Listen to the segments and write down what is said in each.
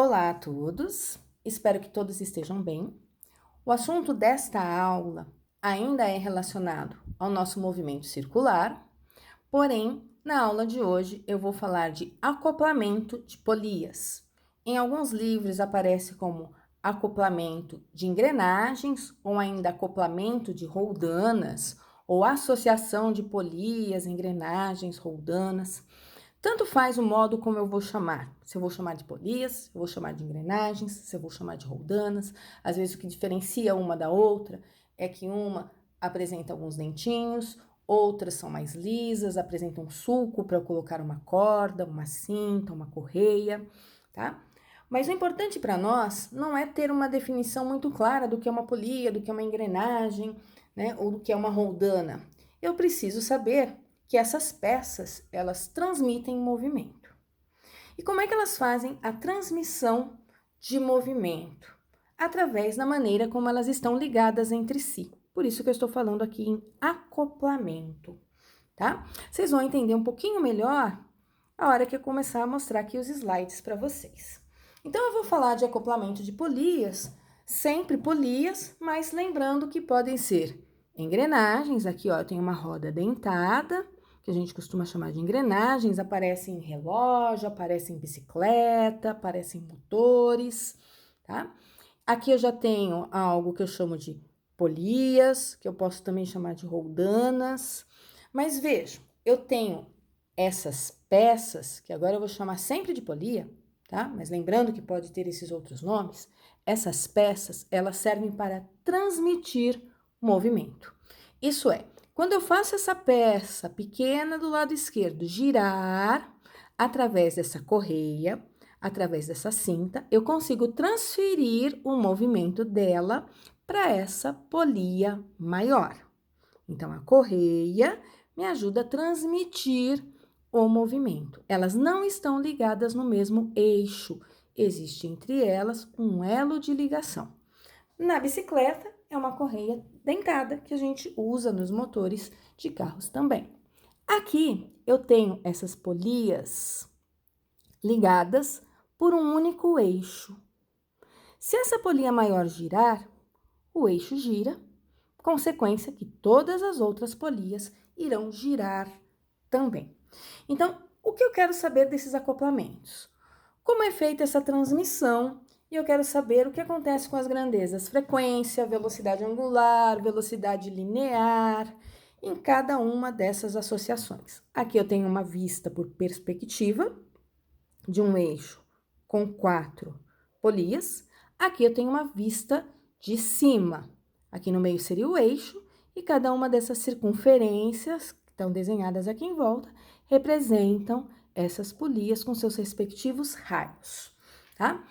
Olá a todos, espero que todos estejam bem. O assunto desta aula ainda é relacionado ao nosso movimento circular, porém, na aula de hoje eu vou falar de acoplamento de polias. Em alguns livros aparece como acoplamento de engrenagens ou ainda acoplamento de roldanas ou associação de polias, engrenagens, roldanas. Tanto faz o modo como eu vou chamar. Se eu vou chamar de polias, se eu vou chamar de engrenagens, se eu vou chamar de roldanas. Às vezes o que diferencia uma da outra é que uma apresenta alguns dentinhos, outras são mais lisas, apresentam um sulco para eu colocar uma corda, uma cinta, uma correia, tá? Mas o importante para nós não é ter uma definição muito clara do que é uma polia, do que é uma engrenagem, né, ou do que é uma roldana. Eu preciso saber que essas peças, elas transmitem movimento. E como é que elas fazem a transmissão de movimento? Através da maneira como elas estão ligadas entre si. Por isso que eu estou falando aqui em acoplamento, tá? Vocês vão entender um pouquinho melhor a hora que eu começar a mostrar aqui os slides para vocês. Então, eu vou falar de acoplamento de polias, sempre polias, mas lembrando que podem ser engrenagens. Aqui, ó, eu tenho uma roda dentada, que a gente costuma chamar de engrenagens, aparecem em relógio, aparecem em bicicleta, aparecem em motores, tá? Aqui eu já tenho algo que eu chamo de polias, que eu posso também chamar de roldanas, mas vejam, eu tenho essas peças, que agora eu vou chamar sempre de polia, tá? Mas lembrando que pode ter esses outros nomes, essas peças, elas servem para transmitir movimento. Isso é, quando eu faço essa peça pequena do lado esquerdo girar através dessa correia, através dessa cinta, eu consigo transferir o movimento dela para essa polia maior. Então, a correia me ajuda a transmitir o movimento. Elas não estão ligadas no mesmo eixo, existe entre elas um elo de ligação. Na bicicleta, é uma correia dentada que a gente usa nos motores de carros também. Aqui eu tenho essas polias ligadas por um único eixo. Se essa polia maior girar, o eixo gira, consequência que todas as outras polias irão girar também. Então, o que eu quero saber desses acoplamentos? Como é feita essa transmissão? E eu quero saber o que acontece com as grandezas, frequência, velocidade angular, velocidade linear, em cada uma dessas associações. Aqui eu tenho uma vista por perspectiva de um eixo com 4 polias. Aqui eu tenho uma vista de cima. Aqui no meio seria o eixo, e cada uma dessas circunferências, que estão desenhadas aqui em volta, representam essas polias com seus respectivos raios, tá?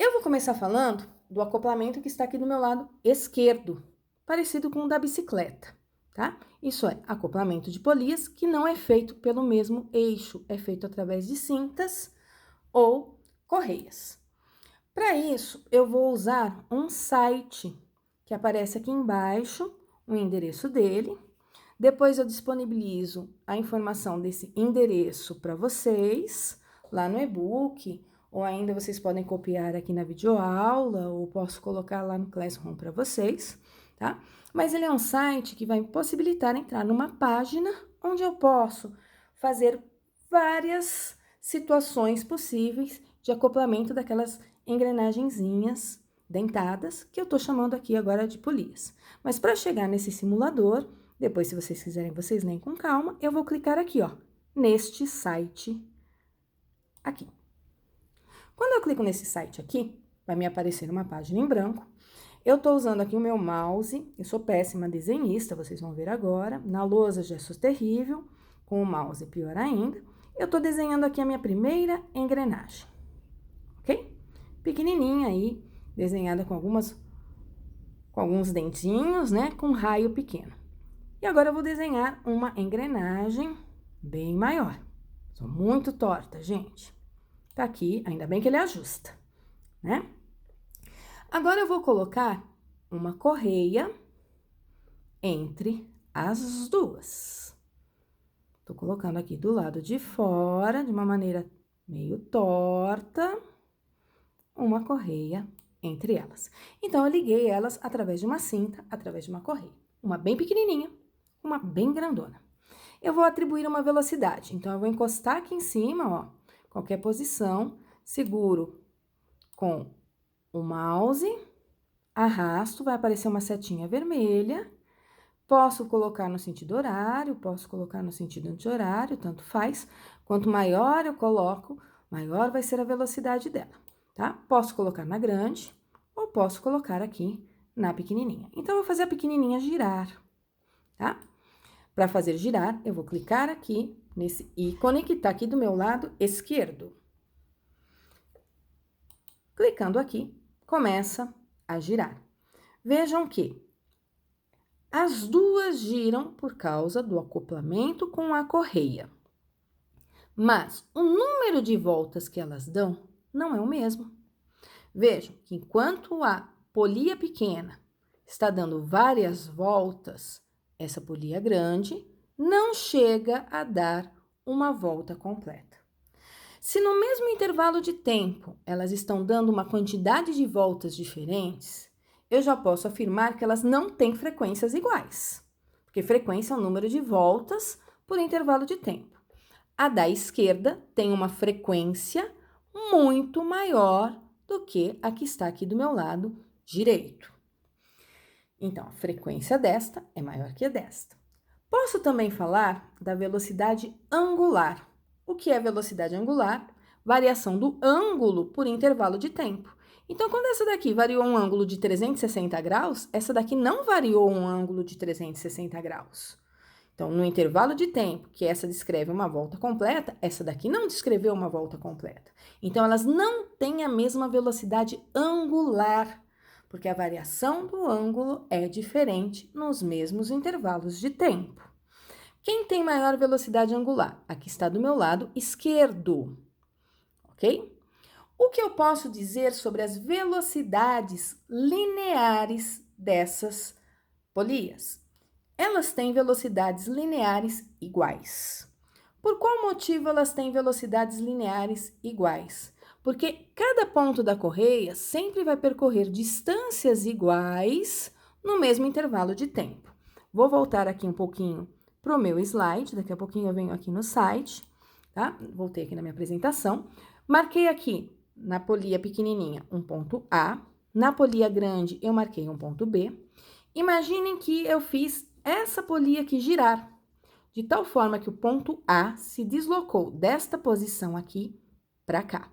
Eu vou começar falando do acoplamento que está aqui do meu lado esquerdo, parecido com o da bicicleta, tá? Isso é acoplamento de polias que não é feito pelo mesmo eixo, é feito através de cintas ou correias. Para isso, eu vou usar um site que aparece aqui embaixo, o endereço dele. Depois eu disponibilizo a informação desse endereço para vocês lá no e-book, ou ainda vocês podem copiar aqui na videoaula, ou posso colocar lá no Classroom para vocês, tá? Mas ele é um site que vai me possibilitar entrar numa página onde eu posso fazer várias situações possíveis de acoplamento daquelas engrenagenzinhas dentadas, que eu tô chamando aqui agora de polias. Mas para chegar nesse simulador, depois, se vocês quiserem, vocês leem com calma, eu vou clicar aqui, ó, neste site aqui. Quando eu clico nesse site aqui, vai me aparecer uma página em branco. Eu tô usando aqui o meu mouse, eu sou péssima desenhista, vocês vão ver agora. Na lousa já sou terrível, com o mouse pior ainda. Eu tô desenhando aqui a minha primeira engrenagem, ok? Pequenininha aí, desenhada com alguns dentinhos, né, com raio pequeno. E agora eu vou desenhar uma engrenagem bem maior. Sou muito torta, gente. Tá aqui, ainda bem que ele ajusta, né? Agora eu vou colocar uma correia entre as duas. Tô colocando aqui do lado de fora, de uma maneira meio torta, uma correia entre elas. Então, eu liguei elas através de uma cinta, através de uma correia. Uma bem pequenininha, uma bem grandona. Eu vou atribuir uma velocidade. Então, eu vou encostar aqui em cima, ó, qualquer posição, seguro com o mouse, arrasto, vai aparecer uma setinha vermelha. Posso colocar no sentido horário, posso colocar no sentido anti-horário, tanto faz. Quanto maior eu coloco, maior vai ser a velocidade dela, tá? Posso colocar na grande ou posso colocar aqui na pequenininha. Então, eu vou fazer a pequenininha girar, tá? Para fazer girar, eu vou clicar aqui nesse ícone que está aqui do meu lado esquerdo. Clicando aqui, começa a girar. Vejam que as duas giram por causa do acoplamento com a correia. Mas o número de voltas que elas dão não é o mesmo. Vejam que enquanto a polia pequena está dando várias voltas, essa polia grande não chega a dar uma volta completa. Se no mesmo intervalo de tempo elas estão dando uma quantidade de voltas diferentes, eu já posso afirmar que elas não têm frequências iguais, porque frequência é o número de voltas por intervalo de tempo. A da esquerda tem uma frequência muito maior do que a que está aqui do meu lado direito. Então, a frequência desta é maior que a desta. Posso também falar da velocidade angular. O que é velocidade angular? Variação do ângulo por intervalo de tempo. Então, quando essa daqui variou um ângulo de 360 graus, essa daqui não variou um ângulo de 360 graus. Então, no intervalo de tempo que essa descreve uma volta completa, essa daqui não descreveu uma volta completa. Então, elas não têm a mesma velocidade angular, porque a variação do ângulo é diferente nos mesmos intervalos de tempo. Quem tem maior velocidade angular? Aqui está do meu lado esquerdo, ok? O que eu posso dizer sobre as velocidades lineares dessas polias? Elas têm velocidades lineares iguais. Por qual motivo elas têm velocidades lineares iguais? Porque cada ponto da correia sempre vai percorrer distâncias iguais no mesmo intervalo de tempo. Vou voltar aqui um pouquinho para o meu slide, daqui a pouquinho eu venho aqui no site, tá? Voltei aqui na minha apresentação. Marquei aqui na polia pequenininha um ponto A, na polia grande eu marquei um ponto B. Imaginem que eu fiz essa polia aqui girar, de tal forma que o ponto A se deslocou desta posição aqui para cá.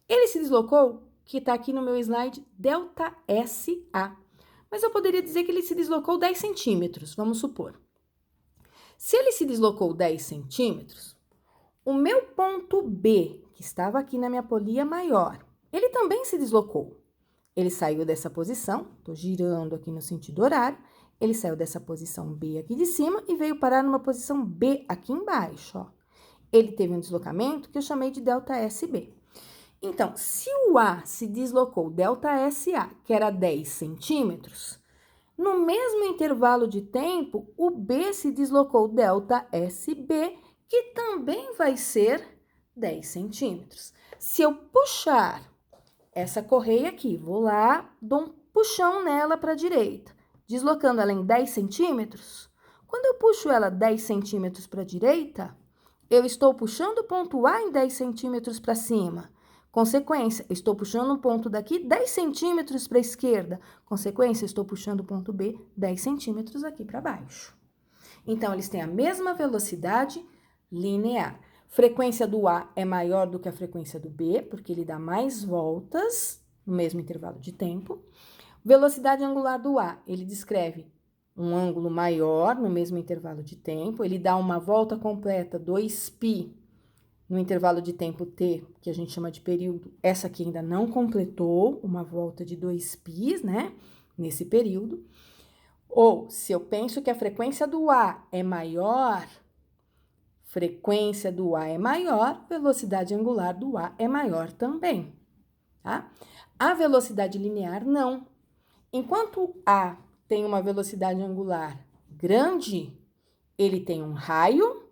Ele se deslocou, que está aqui no meu slide, ΔSA. Mas eu poderia dizer que ele se deslocou 10 centímetros, vamos supor. Se ele se deslocou 10 centímetros, o meu ponto B, que estava aqui na minha polia maior, ele também se deslocou. Ele saiu dessa posição, estou girando aqui no sentido horário, ele saiu dessa posição B aqui de cima e veio parar numa posição B aqui embaixo, ó. Ele teve um deslocamento que eu chamei de ΔSB. Então, se o A se deslocou ΔSA, que era 10 centímetros, no mesmo intervalo de tempo, o B se deslocou ΔSB, que também vai ser 10 centímetros. Se eu puxar essa correia aqui, vou lá, dou um puxão nela para a direita, deslocando ela em 10 centímetros. Quando eu puxo ela 10 centímetros para a direita, eu estou puxando o ponto A em 10 centímetros para cima. Consequência, estou puxando um ponto daqui 10 centímetros para a esquerda. Consequência, estou puxando o ponto B 10 centímetros aqui para baixo. Então, eles têm a mesma velocidade linear. Frequência do A é maior do que a frequência do B, porque ele dá mais voltas no mesmo intervalo de tempo. Velocidade angular do A, ele descreve um ângulo maior no mesmo intervalo de tempo, ele dá uma volta completa, 2π, no intervalo de tempo t, que a gente chama de período. Essa aqui ainda não completou uma volta de 2π, né, nesse período. Ou, se eu penso que a frequência do A é maior, velocidade angular do A é maior também, tá? A velocidade linear, não. Enquanto o A tem uma velocidade angular grande, ele tem um raio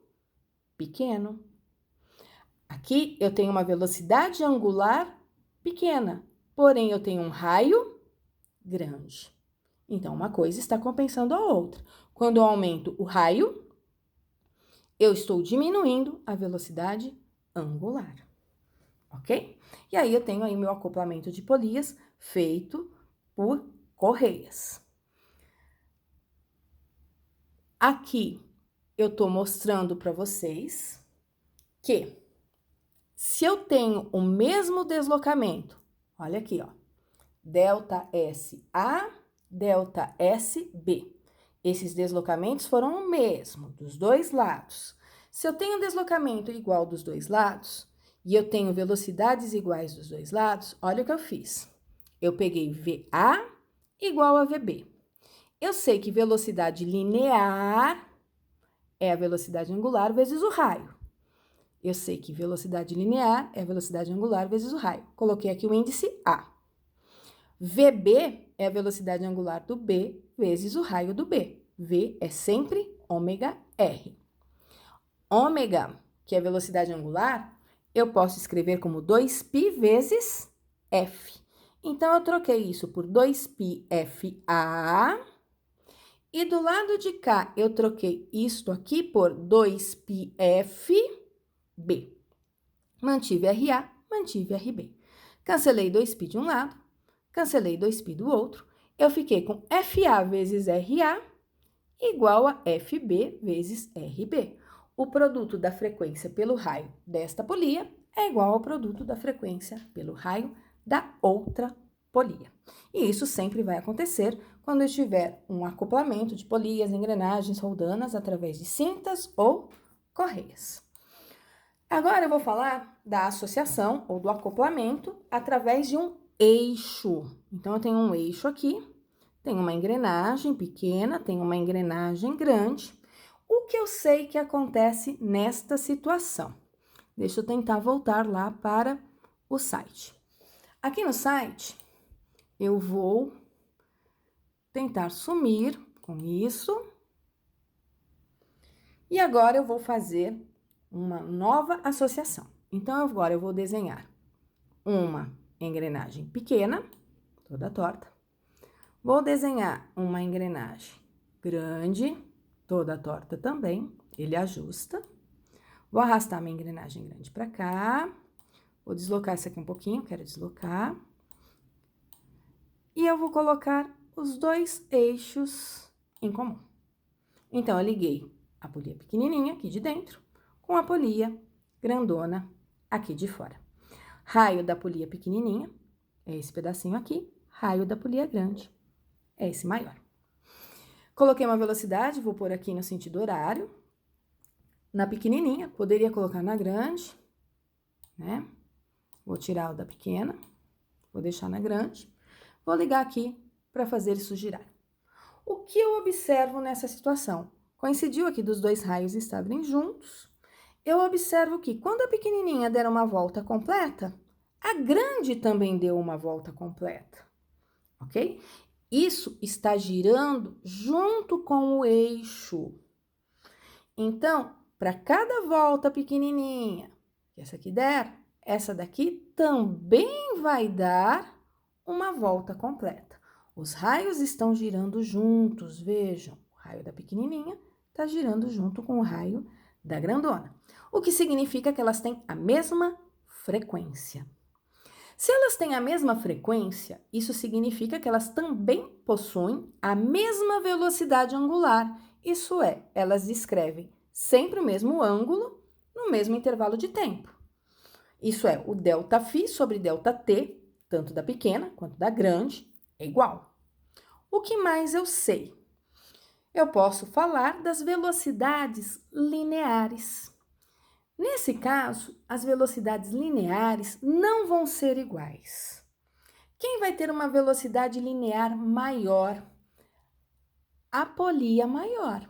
pequeno. Aqui eu tenho uma velocidade angular pequena, porém eu tenho um raio grande. Então, uma coisa está compensando a outra. Quando eu aumento o raio, eu estou diminuindo a velocidade angular, ok? E aí eu tenho aí meu acoplamento de polias feito por correias. Aqui eu estou mostrando para vocês que se eu tenho o mesmo deslocamento, olha aqui, ó, delta SA, delta SB. Esses deslocamentos foram o mesmo, dos dois lados. Se eu tenho um deslocamento igual dos dois lados, e eu tenho velocidades iguais dos dois lados, olha o que eu fiz. Eu peguei VA igual a VB. Eu sei que velocidade linear é a velocidade angular vezes o raio. Eu sei que velocidade linear é a velocidade angular vezes o raio. Coloquei aqui o índice A. VB é a velocidade angular do B vezes o raio do B. V é sempre ômega R. Ômega, que é a velocidade angular, eu posso escrever como 2π vezes F. Então, eu troquei isso por 2πFA. E do lado de cá, eu troquei isto aqui por 2πFB. Mantive RA, mantive RB. Cancelei 2π de um lado, cancelei 2π do outro. Eu fiquei com FA vezes RA igual a FB vezes RB. O produto da frequência pelo raio desta polia é igual ao produto da frequência pelo raio da outra polia. E isso sempre vai acontecer quando eu tiver um acoplamento de polias, engrenagens, roldanas através de cintas ou correias. Agora eu vou falar da associação ou do acoplamento através de um eixo. Então, eu tenho um eixo aqui, tenho uma engrenagem pequena, tenho uma engrenagem grande. O que eu sei que acontece nesta situação? Deixa eu tentar voltar lá para o site. Aqui no site, eu vou tentar sumir com isso. E agora eu vou fazer uma nova associação. Então, agora eu vou desenhar uma engrenagem pequena, toda torta. Vou desenhar uma engrenagem grande, toda torta também, ele ajusta. Vou arrastar minha engrenagem grande para cá. Vou deslocar essa aqui um pouquinho, quero deslocar. E eu vou colocar os dois eixos em comum. Então, eu liguei a polia pequenininha aqui de dentro com a polia grandona aqui de fora. Raio da polia pequenininha é esse pedacinho aqui, raio da polia grande é esse maior. Coloquei uma velocidade, vou pôr aqui no sentido horário. Na pequenininha, poderia colocar na grande, né? Vou tirar o da pequena, vou deixar na grande. Vou ligar aqui para fazer isso girar. O que eu observo nessa situação? Coincidiu aqui dos dois raios estarem juntos. Eu observo que quando a pequenininha der uma volta completa, a grande também deu uma volta completa, ok? Isso está girando junto com o eixo. Então, para cada volta pequenininha que essa aqui der, essa daqui também vai dar uma volta completa. Os raios estão girando juntos, vejam. O raio da pequenininha está girando junto com o raio da grandona. O que significa que elas têm a mesma frequência. Se elas têm a mesma frequência, isso significa que elas também possuem a mesma velocidade angular. Isso é, elas descrevem sempre o mesmo ângulo no mesmo intervalo de tempo. Isso é, o ΔΦ sobre ΔT, tanto da pequena quanto da grande, é igual. O que mais eu sei? Eu posso falar das velocidades lineares. Nesse caso, as velocidades lineares não vão ser iguais. Quem vai ter uma velocidade linear maior? A polia maior.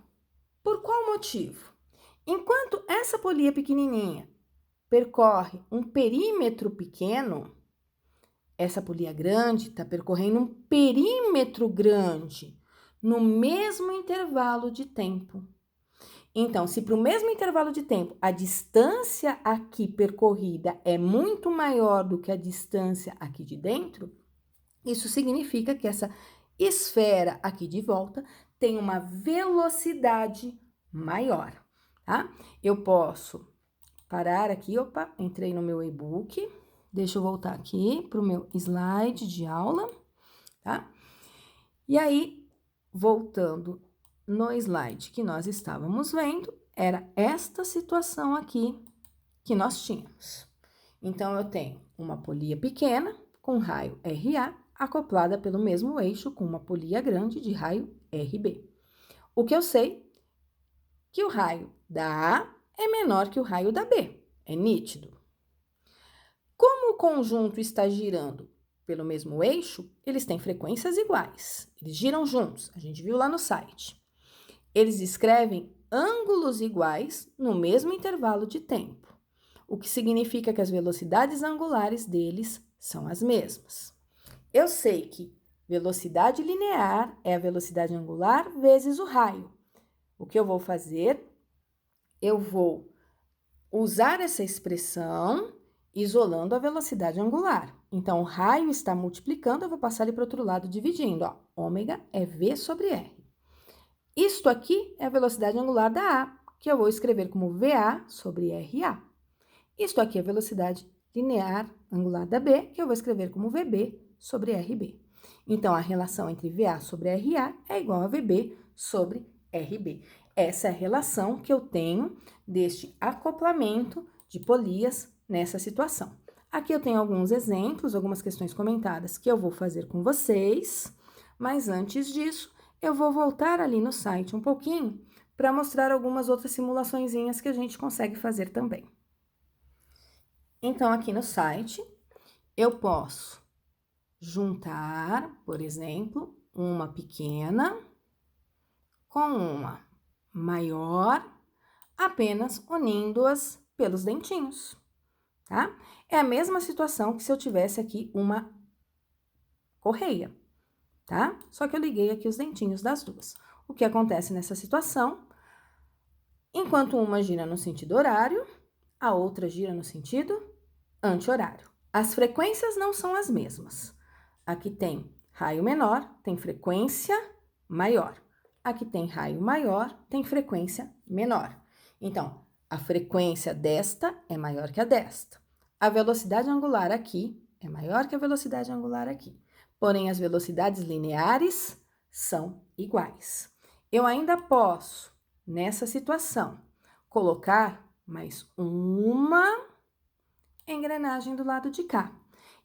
Por qual motivo? Enquanto essa polia pequenininha percorre um perímetro pequeno, essa polia grande está percorrendo um perímetro grande no mesmo intervalo de tempo. Então, se para o mesmo intervalo de tempo a distância aqui percorrida é muito maior do que a distância aqui de dentro, isso significa que essa esfera aqui de volta tem uma velocidade maior, tá? Eu posso parar aqui, opa, entrei no meu e-book, deixa eu voltar aqui para o meu slide de aula, tá? E aí, voltando no slide que nós estávamos vendo, era esta situação aqui que nós tínhamos. Então, eu tenho uma polia pequena com raio RA acoplada pelo mesmo eixo com uma polia grande de raio RB. O que eu sei? Que o raio da A é menor que o raio da B. É nítido. Como o conjunto está girando pelo mesmo eixo, eles têm frequências iguais. Eles giram juntos, a gente viu lá no site. Eles descrevem ângulos iguais no mesmo intervalo de tempo, o que significa que as velocidades angulares deles são as mesmas. Eu sei que velocidade linear é a velocidade angular vezes o raio. O que eu vou fazer? Eu vou usar essa expressão isolando a velocidade angular. Então, o raio está multiplicando, eu vou passar ele para o outro lado dividindo. Ó, ômega é V sobre R. Isto aqui é a velocidade angular da A, que eu vou escrever como VA sobre RA. Isto aqui é a velocidade linear angular da B, que eu vou escrever como VB sobre RB. Então, a relação entre VA sobre RA é igual a VB sobre RB. Essa é a relação que eu tenho deste acoplamento de polias nessa situação. Aqui eu tenho alguns exemplos, algumas questões comentadas que eu vou fazer com vocês, mas antes disso, eu vou voltar ali no site um pouquinho para mostrar algumas outras simulaçõezinhas que a gente consegue fazer também. Então, aqui no site, eu posso juntar, por exemplo, uma pequena com uma maior, apenas unindo-as pelos dentinhos, tá? É a mesma situação que se eu tivesse aqui uma correia, tá? Só que eu liguei aqui os dentinhos das duas. O que acontece nessa situação? Enquanto uma gira no sentido horário, a outra gira no sentido anti-horário. As frequências não são as mesmas. Aqui tem raio menor, tem frequência maior. Aqui tem raio maior, tem frequência menor. Então, a frequência desta é maior que a desta. A velocidade angular aqui é maior que a velocidade angular aqui. Porém, as velocidades lineares são iguais. Eu ainda posso, nessa situação, colocar mais uma engrenagem do lado de cá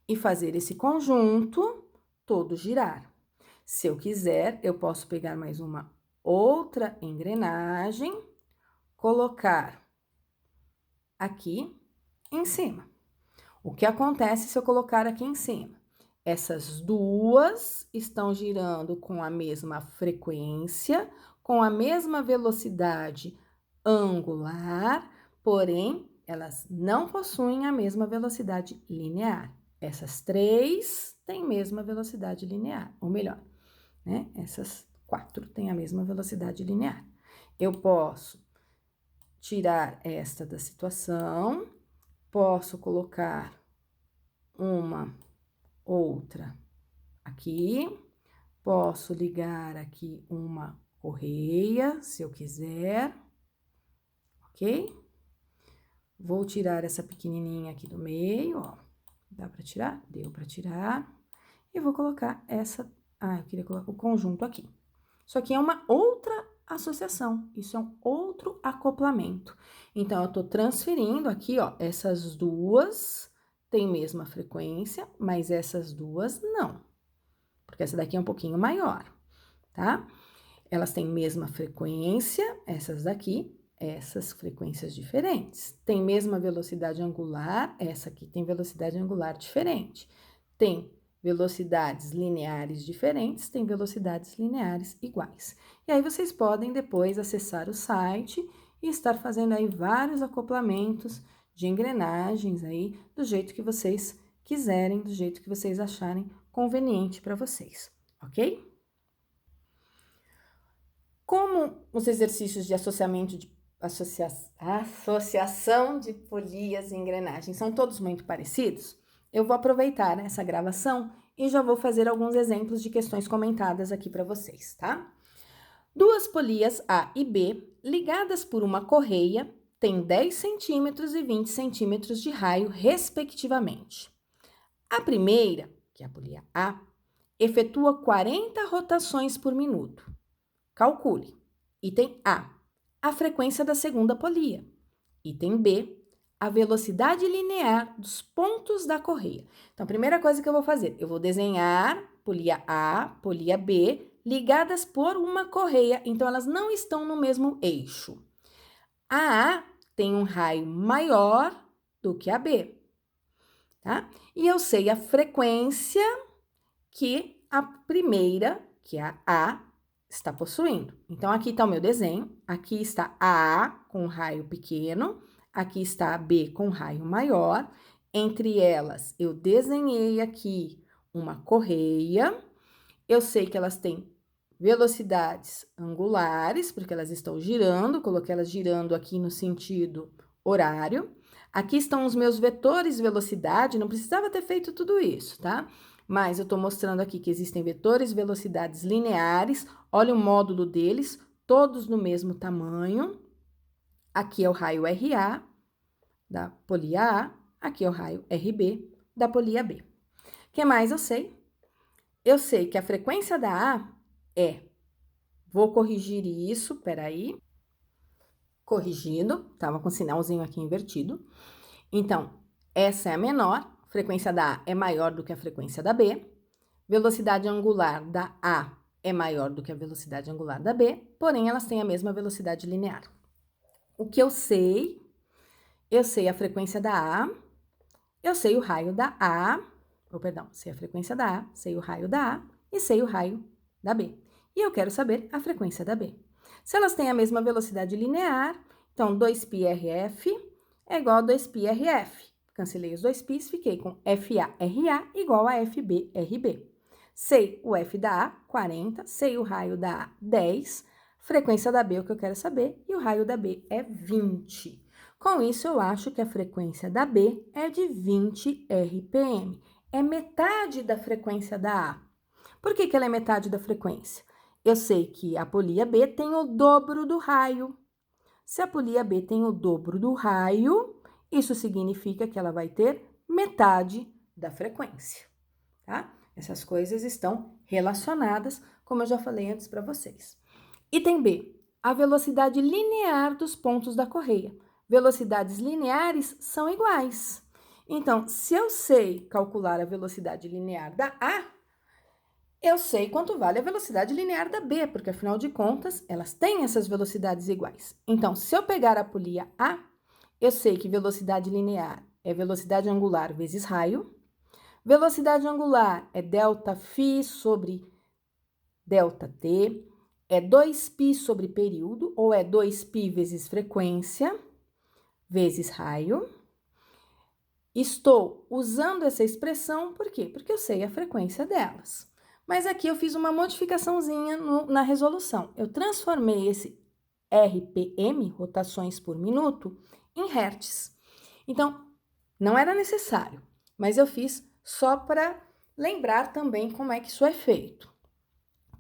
e fazer esse conjunto todo girar. Se eu quiser, eu posso pegar mais uma outra engrenagem, colocar aqui em cima. O que acontece se eu colocar aqui em cima? Essas duas estão girando com a mesma frequência, com a mesma velocidade angular, porém, elas não possuem a mesma velocidade linear. Essas três têm a mesma velocidade linear, ou melhor, né? Essas quatro têm a mesma velocidade linear. Eu posso tirar esta da situação, posso colocar uma outra aqui, posso ligar aqui uma correia, se eu quiser, ok? Vou tirar essa pequenininha aqui do meio, ó. Dá pra tirar? Deu pra tirar. E vou colocar essa... Ah, eu queria colocar o conjunto aqui. Isso aqui é uma outra associação. Isso é um outro acoplamento. Então, eu tô transferindo aqui, ó. Essas duas têm mesma frequência, mas essas duas não. Porque essa daqui é um pouquinho maior, tá? Elas têm mesma frequência, essas daqui, essas frequências diferentes. Tem mesma velocidade angular, essa aqui tem velocidade angular diferente. Tem velocidades lineares diferentes, tem velocidades lineares iguais. E aí vocês podem depois acessar o site e estar fazendo aí vários acoplamentos de engrenagens aí, do jeito que vocês quiserem, do jeito que vocês acharem conveniente para vocês, ok? Como os exercícios de associamento de associação de polias e engrenagens são todos muito parecidos, eu vou aproveitar essa gravação e já vou fazer alguns exemplos de questões comentadas aqui para vocês, tá? Duas polias A e B, ligadas por uma correia, têm 10 centímetros e 20 centímetros de raio, respectivamente. A primeira, que é a polia A, efetua 40 rotações por minuto. Calcule. Item A frequência da segunda polia. Item B, a velocidade linear dos pontos da correia. Então, a primeira coisa que eu vou fazer, eu vou desenhar polia A, polia B, ligadas por uma correia, então elas não estão no mesmo eixo. A A tem um raio maior do que a B, tá? E eu sei a frequência que a primeira, que é a está possuindo. Então, aqui está o meu desenho, aqui está a A com raio pequeno, aqui está a B com raio maior. Entre elas, eu desenhei aqui uma correia. Eu sei que elas têm velocidades angulares, porque elas estão girando, coloquei elas girando aqui no sentido horário. Aqui estão os meus vetores de velocidade, não precisava ter feito tudo isso, tá? Mas eu estou mostrando aqui que existem vetores velocidades lineares, olha o módulo deles, todos no mesmo tamanho. Aqui é o raio RA da polia A, aqui é o raio RB da polia B. O que mais eu sei? Eu sei que a frequência da A vou corrigir isso, peraí, corrigindo, tava com o sinalzinho aqui invertido. Então, essa é a menor, frequência da A é maior do que a frequência da B, velocidade angular da A é maior do que a velocidade angular da B, porém elas têm a mesma velocidade linear. O que eu sei a frequência da A, eu sei o raio da A, sei a frequência da A, sei o raio da A e sei o raio da B. E eu quero saber a frequência da B. Se elas têm a mesma velocidade linear, então 2πRF é igual a 2πRF. Cancelei os dois π's, fiquei com FA-RA igual a FB-RB. Sei o F da A, 40, sei o raio da A, 10, frequência da B, o que eu quero saber, e o raio da B é 20. Com isso, eu acho que a frequência da B é de 20 RPM. É metade da frequência da A. Por que ela é metade da frequência? Eu sei que a polia B tem o dobro do raio. Se a polia B tem o dobro do raio, isso significa que ela vai ter metade da frequência, tá? Essas coisas estão relacionadas, como eu já falei antes para vocês. Item B, a velocidade linear dos pontos da correia. Velocidades lineares são iguais. Então, se eu sei calcular a velocidade linear da A, eu sei quanto vale a velocidade linear da B, porque afinal de contas, elas têm essas velocidades iguais. Então, se eu pegar a polia A, eu sei que velocidade linear é velocidade angular vezes raio. Velocidade angular é ΔΦ sobre ΔT, é 2π sobre período, ou é 2π vezes frequência, vezes raio. Estou usando essa expressão, por quê? Porque eu sei a frequência delas. Mas aqui eu fiz uma modificaçãozinha na resolução. Eu transformei esse RPM, rotações por minuto, em hertz. Então, não era necessário, mas eu fiz só para lembrar também como é que isso é feito.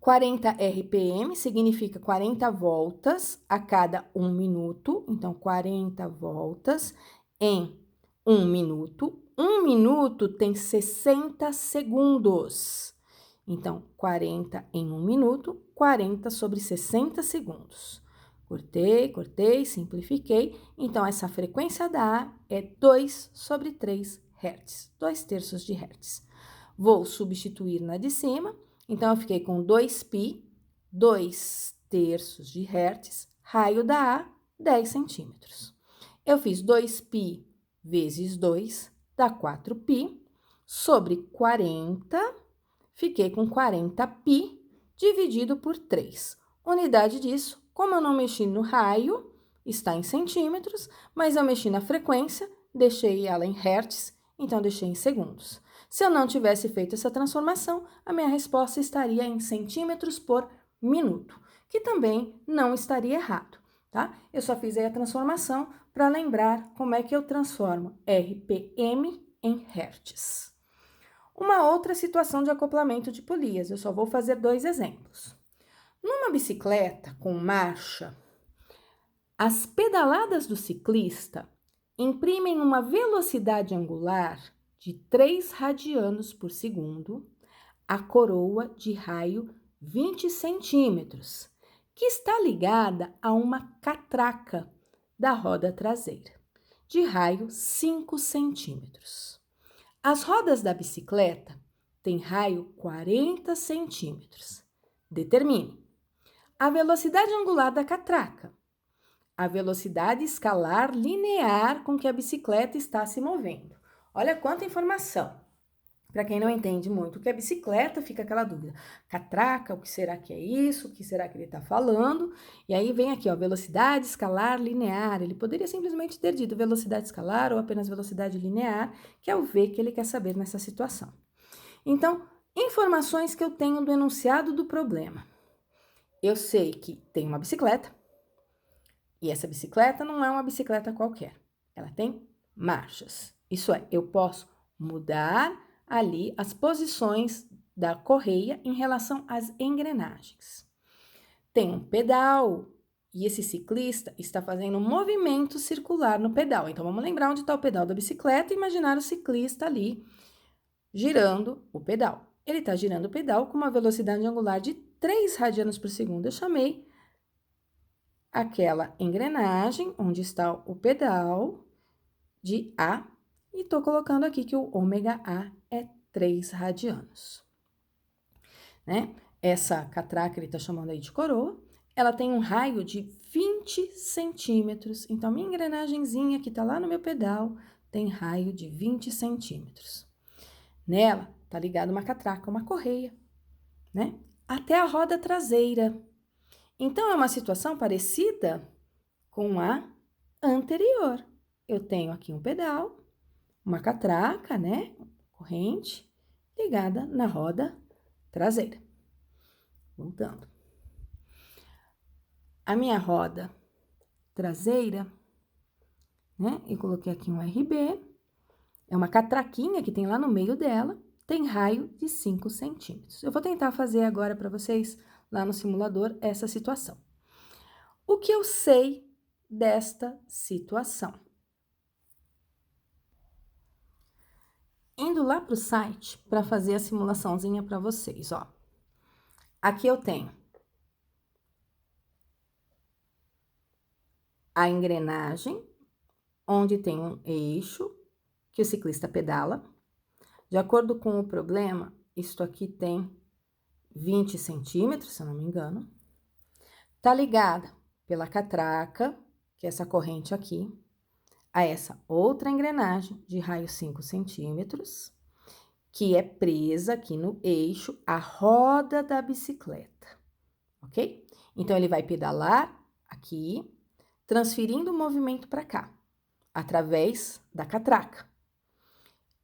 40 RPM significa 40 voltas a cada 1 minuto. Então, 40 voltas em 1 minuto. 1 minuto tem 60 segundos. Então, 40 em 1 minuto, 40 sobre 60 segundos. Cortei, simplifiquei. Então, essa frequência da A é 2 sobre 3 Hz, 2/3 de Hz. Vou substituir na de cima. Então, eu fiquei com 2π, 2/3 de Hz, raio da A, 10 centímetros. Eu fiz 2π vezes 2, dá 4π, sobre 40, fiquei com 40π dividido por 3. Unidade disso, como eu não mexi no raio, está em centímetros, mas eu mexi na frequência, deixei ela em hertz, então deixei em segundos. Se eu não tivesse feito essa transformação, a minha resposta estaria em centímetros por minuto, que também não estaria errado. tá? Eu só fiz aí a transformação para lembrar como é que eu transformo RPM em hertz. Uma outra situação de acoplamento de polias, eu só vou fazer 2 exemplos. Numa bicicleta com marcha, as pedaladas do ciclista imprimem uma velocidade angular de 3 radianos por segundo, a coroa de raio 20 centímetros, que está ligada a uma catraca da roda traseira, de raio 5 centímetros. As rodas da bicicleta têm raio 40 centímetros. Determine a velocidade angular da catraca, a velocidade escalar linear com que a bicicleta está se movendo. Olha quanta informação. Para quem não entende muito o que é bicicleta, fica aquela dúvida. Catraca, o que será que é isso? O que será que ele está falando? E aí vem aqui, ó, velocidade escalar linear. Ele poderia simplesmente ter dito velocidade escalar ou apenas velocidade linear, que é o V que ele quer saber nessa situação. Então, informações que eu tenho do enunciado do problema. Eu sei que tem uma bicicleta, e essa bicicleta não é uma bicicleta qualquer. Ela tem marchas. Isso é, eu posso mudar ali as posições da correia em relação às engrenagens. Tem um pedal e esse ciclista está fazendo um movimento circular no pedal. Então, vamos lembrar onde está o pedal da bicicleta e imaginar o ciclista ali girando o pedal. Ele está girando o pedal com uma velocidade angular de 3 radianos por segundo. Eu chamei aquela engrenagem onde está o pedal de A e estou colocando aqui que o ômega A é 3 radianos, né? Essa catraca ele está chamando aí de coroa, ela tem um raio de 20 centímetros, então minha engrenagenzinha que está lá no meu pedal tem raio de 20 centímetros. Nela está ligada uma catraca, uma correia, né? Até a roda traseira. Então, é uma situação parecida com a anterior. Eu tenho aqui um pedal, uma catraca, né? Corrente, ligada na roda traseira. Voltando. A minha roda traseira, né? Eu coloquei aqui um RB, é uma catraquinha que tem lá no meio dela, tem raio de 5 centímetros. Eu vou tentar fazer agora para vocês, lá no simulador, essa situação. O que eu sei desta situação? Indo lá para o site para fazer a simulaçãozinha para vocês, ó. Aqui eu tenho a engrenagem, onde tem um eixo que o ciclista pedala. De acordo com o problema, isto aqui tem 20 centímetros, se eu não me engano. Tá ligada pela catraca, que é essa corrente aqui, a essa outra engrenagem de raio 5 centímetros, que é presa aqui no eixo, a roda da bicicleta, ok? Então, ele vai pedalar aqui, transferindo o movimento para cá, através da catraca.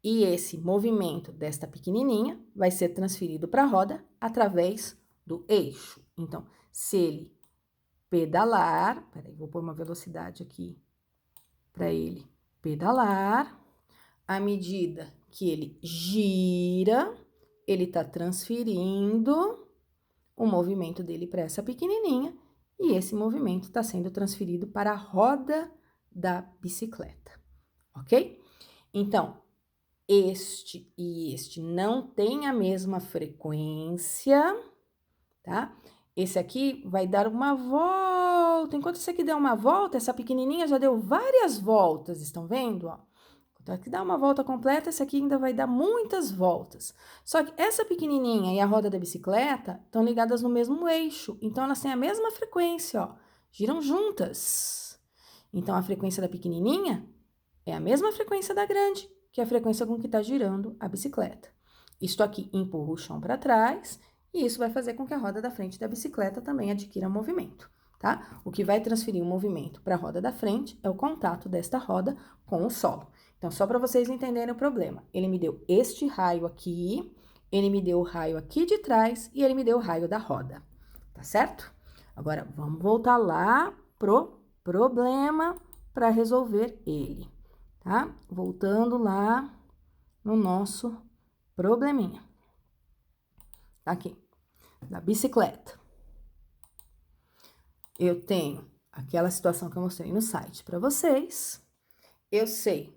E esse movimento desta pequenininha vai ser transferido para a roda através do eixo. Então, se ele pedalar, peraí, vou pôr uma velocidade aqui para ele pedalar, à medida que ele gira, ele está transferindo o movimento dele para essa pequenininha e esse movimento está sendo transferido para a roda da bicicleta, ok? Então, este e este não têm a mesma frequência, tá? Esse aqui vai dar uma volta. Enquanto esse aqui der uma volta, essa pequenininha já deu várias voltas, estão vendo? Ó, enquanto aqui dá uma volta completa, esse aqui ainda vai dar muitas voltas. Só que essa pequenininha e a roda da bicicleta estão ligadas no mesmo eixo, então elas têm a mesma frequência, ó, giram juntas. Então, a frequência da pequenininha é a mesma frequência da grande, que é a frequência com que está girando a bicicleta. Isto aqui empurra o chão para trás e isso vai fazer com que a roda da frente da bicicleta também adquira movimento, tá? O que vai transferir o movimento para a roda da frente é o contato desta roda com o solo. Então, só para vocês entenderem o problema, ele me deu este raio aqui, ele me deu o raio aqui de trás e ele me deu o raio da roda, tá certo? Agora, vamos voltar lá pro problema para resolver ele, tá? Voltando lá no nosso probleminha. Tá aqui, da bicicleta. Eu tenho aquela situação que eu mostrei no site para vocês. Eu sei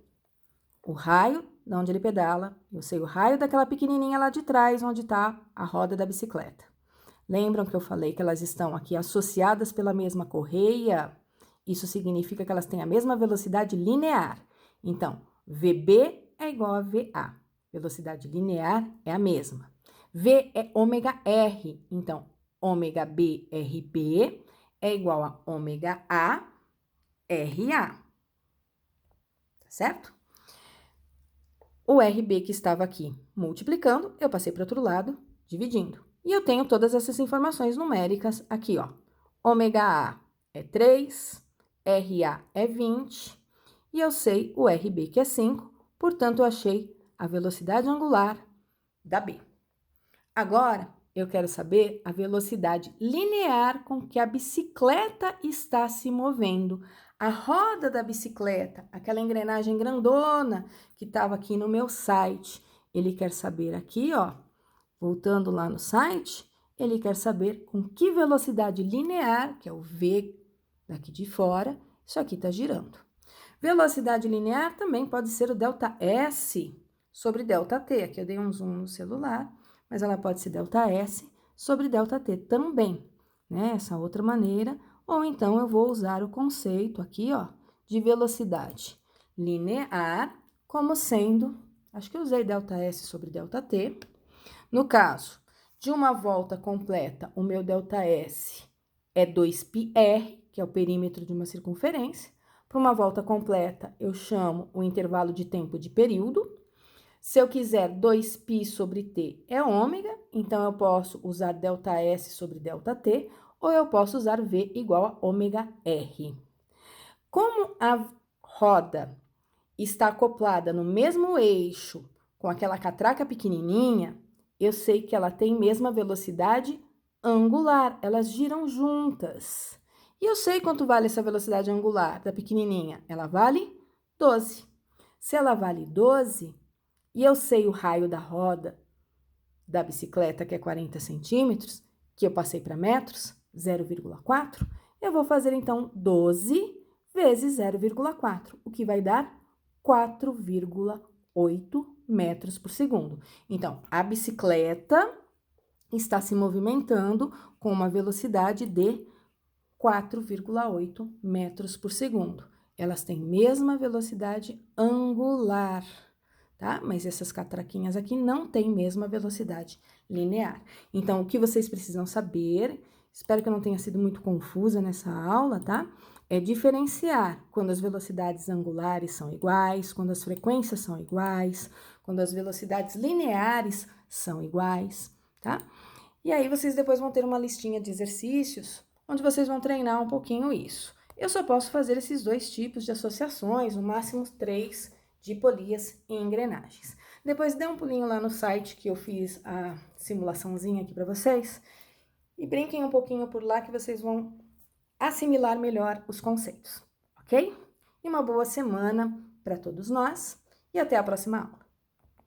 o raio de onde ele pedala, eu sei o raio daquela pequenininha lá de trás, onde está a roda da bicicleta. Lembram que eu falei que elas estão aqui associadas pela mesma correia? Isso significa que elas têm a mesma velocidade linear. Então, VB é igual a VA. Velocidade linear é a mesma. V é ômega R. Então, ômega B, RB é igual a ômega A, RA. Tá certo? O RB que estava aqui multiplicando, eu passei para o outro lado, dividindo. E eu tenho todas essas informações numéricas aqui, ó. Ômega A é 3, RA é 20, e eu sei o RB que é 5, portanto, eu achei a velocidade angular da B. Agora, eu quero saber a velocidade linear com que a bicicleta está se movendo. A roda da bicicleta, aquela engrenagem grandona que estava aqui no meu site, ele quer saber aqui, ó, voltando lá no site, ele quer saber com que velocidade linear, que é o V daqui de fora, isso aqui está girando. Velocidade linear também pode ser o ΔS sobre ΔT. Aqui eu dei um zoom no celular, mas ela pode ser ΔS sobre ΔT também, né? Essa outra maneira. Ou então eu vou usar o conceito aqui, ó, de velocidade linear como sendo, acho que eu usei ΔS sobre ΔT. No caso de uma volta completa, o meu ΔS é 2πr, que é o perímetro de uma circunferência. Para uma volta completa, eu chamo o intervalo de tempo de período. Se eu quiser 2π sobre t é ômega, então eu posso usar ΔS sobre ΔT, ou eu posso usar V igual a ômega R. Como a roda está acoplada no mesmo eixo com aquela catraca pequenininha, eu sei que ela tem mesma velocidade angular, elas giram juntas. E eu sei quanto vale essa velocidade angular da pequenininha, ela vale 12. Se ela vale 12, e eu sei o raio da roda da bicicleta, que é 40 centímetros, que eu passei para metros, 0,4, eu vou fazer, então, 12 vezes 0,4, o que vai dar 4,8 metros por segundo. Então, a bicicleta está se movimentando com uma velocidade de 4,8 metros por segundo. Elas têm mesma velocidade angular, tá? Mas essas catraquinhas aqui não têm mesma velocidade linear. Então, o que vocês precisam saber, espero que eu não tenha sido muito confusa nessa aula, tá? É diferenciar quando as velocidades angulares são iguais, quando as frequências são iguais, quando as velocidades lineares são iguais, tá? E aí, vocês depois vão ter uma listinha de exercícios, onde vocês vão treinar um pouquinho isso. Eu só posso fazer esses dois tipos de associações, no máximo 3 de polias e engrenagens. Depois dê um pulinho lá no site que eu fiz a simulaçãozinha aqui para vocês e brinquem um pouquinho por lá que vocês vão assimilar melhor os conceitos, ok? E uma boa semana para todos nós e até a próxima aula.